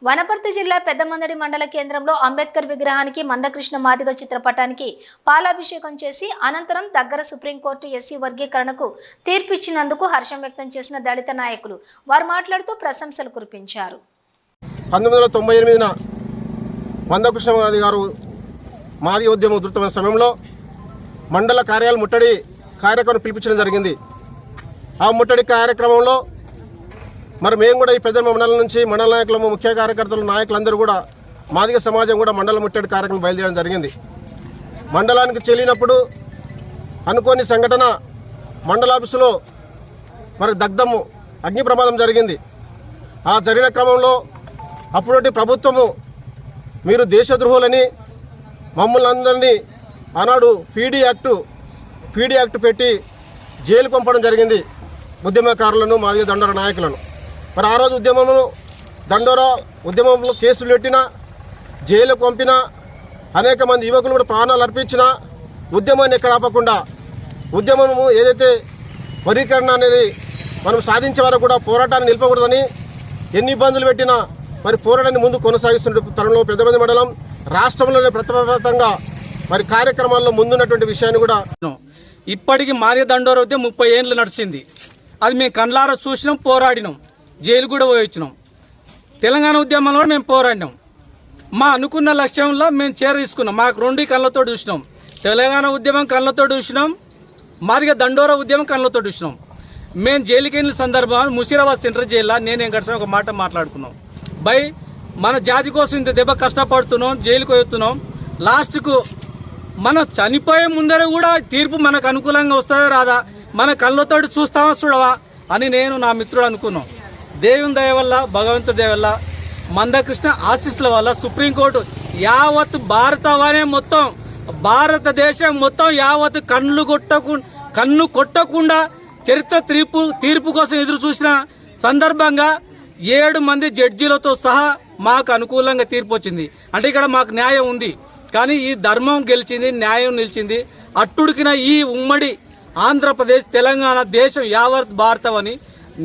వనపర్తి జిల్లా పెద్దమందడి మండల కేంద్రంలో అంబేద్కర్ విగ్రహానికి మందకృష్ణ మాదిగ చిత్రపటానికి పాలాభిషేకం చేసి అనంతరం దగ్గర సుప్రీంకోర్టు ఎస్సీ వర్గీకరణకు తీర్పిచ్చినందుకు హర్షం వ్యక్తం చేసిన దళిత నాయకులు వారు మాట్లాడుతూ ప్రశంసలు కురిపించారు. 1998న మందకృష్ణ మాదిగ గారు మాదిగ ఉద్యమం ఉధృతమైన సమయంలో మండల కార్యాలయ ముట్టడి కార్యక్రమం పిలిపించడం జరిగింది. ఆ ముట్టడి కార్యక్రమంలో మరి మేము కూడా ఈ పెద్ద మండలం నుంచి మండల నాయకులము, ముఖ్య కార్యకర్తలు, నాయకులందరూ కూడా మాదిగ సమాజం కూడా మండల ముట్టడి కార్యక్రమం బయలుదేరడం జరిగింది. మండలానికి చెల్లినప్పుడు అనుకోని సంఘటన మండలాఫీసులో మరి దగ్ధము అగ్ని ప్రమాదం జరిగింది. ఆ జరిగిన క్రమంలో అప్పుడటి ప్రభుత్వము మీరు దేశద్రోహులని మమ్మల్ని అందరినీ ఆనాడు పీడీ యాక్ట్ పెట్టి జైలు పంపడం జరిగింది ఉద్యమకారులను, మాదిగ దండోర నాయకులను. మరి ఆ రోజు ఉద్యమంలో కేసులు పెట్టినా, జైలుకు పంపినా, అనేక మంది యువకులు కూడా ప్రాణాలు అర్పించినా ఉద్యమాన్ని ఎక్కడ ఆపకుండా ఉద్యమము ఏదైతే వర్గీకరణ అనేది మనం సాధించే వరకు కూడా పోరాటాన్ని నిలపకూడదని ఎన్ని ఇబ్బందులు పెట్టినా మరి పోరాటాన్ని ముందు కొనసాగిస్తున్న తరుణంలో పెద్దమంది మండలం రాష్ట్రంలోనే ప్రతిపాదితంగా మరి కార్యక్రమాల్లో ముందున్నటువంటి విషయాన్ని కూడా ఇప్పటికి మాదిగ దండోర ఉద్యమం 30 ఏళ్ళు నడిచింది. అది మేము కండ్లారా చూసినాం, పోరాడినాం, జైలు కూడా పోయి వచ్చినాం. తెలంగాణ ఉద్యమంలో మేము పోరాడినాం. మా అనుకున్న లక్ష్యంలో మేము తీసుకున్నాం. మాకు 2 కళ్ళతో చూసినాం. తెలంగాణ ఉద్యమం కళ్ళతో చూసినాం, మాదిగ దండోర ఉద్యమం కళ్ళతో చూసినాం. మేము జైలుకి వెళ్ళిన సందర్భంలో ముషీరాబాద్ సెంట్రల్ జైల్లో నేను గడిచిన ఒక మాట మాట్లాడుకున్నాం. బై మన జాతి కోసం ఇంత దెబ్బ కష్టపడుతున్నాం, జైలుకు వెళ్తున్నాం, లాస్ట్కు మనం చనిపోయే ముందర కూడా తీర్పు మనకు అనుకూలంగా వస్తుందా రాదా, మన కళ్ళతో చూస్తావా చూడవా అని నేను నా మిత్రుడు అనుకున్నాం. దేవుని దయ వల్ల, భగవంతుడి దయ వల్ల, మందకృష్ణ ఆశీస్సుల వల్ల సుప్రీంకోర్టు యావత్ భారతదేశం మొత్తం యావత్ కన్ను కొట్టకుండా చరిత్ర తీర్పు కోసం ఎదురు చూసిన సందర్భంగా 7 మంది జడ్జీలతో సహా మాకు అనుకూలంగా తీర్పు వచ్చింది. అంటే ఇక్కడ మాకు న్యాయం ఉంది. కానీ ఈ ధర్మం గెలిచింది, న్యాయం నిలిచింది. అట్టుడికిన ఈ ఉమ్మడి ఆంధ్రప్రదేశ్, తెలంగాణ దేశం యావత్ భారతం అని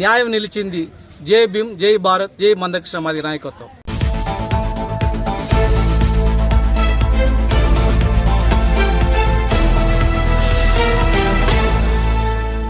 న్యాయం నిలిచింది. జై భీమ్, జై భారత్, జై మందకృష్ణ మాదిగ నాయకత్వం.